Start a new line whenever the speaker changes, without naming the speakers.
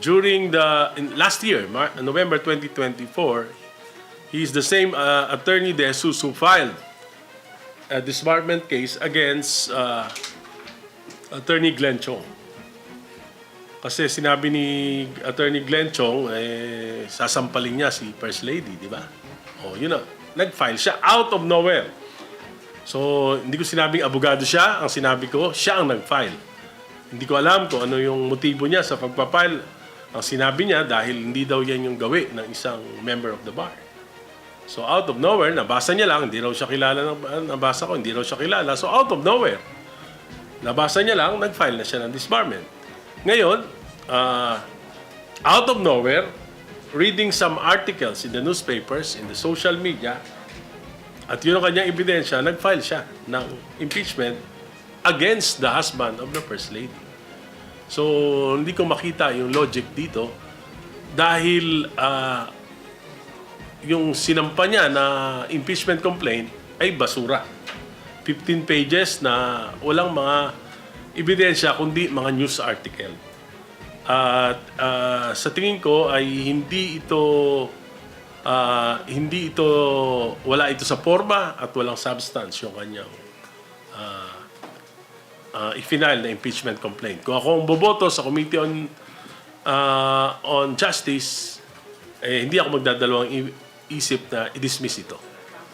during last year, November 2024, he is the same attorney De Jesus who filed a disbarment case against Attorney Glenn Chong. Kasi sinabi ni Attorney Glenn Chong, sasampalin niya si First Lady, di ba? O, yun na. Nag-file siya out of nowhere. So, hindi ko sinabing abogado siya. Ang sinabi ko, siya ang nag-file. Hindi ko alam kung ano yung motibo niya sa pagpapile. Ang sinabi niya, dahil hindi daw yan yung gawi ng isang member of the bar. So, out of nowhere, nabasa niya lang, hindi raw siya kilala, nabasa ko, hindi raw siya kilala. So, out of nowhere, nabasa niya lang, nag-file na siya ng disbarment. Ngayon, out of nowhere, reading some articles in the newspapers, in the social media, at yun ang kanyang ebidensya, nag-file siya ng impeachment against the husband of the First Lady. So, hindi ko makita yung logic dito dahil yung sinampa niya na impeachment complaint ay basura. 15 pages na walang mga ebidensya kundi mga news article. At sa tingin ko ay hindi ito wala ito sa forma at walang substance yung kanyang i-file na impeachment complaint. Kung ako ang boboto sa Committee on Justice, hindi ako magdadalawang isip na i-dismiss ito.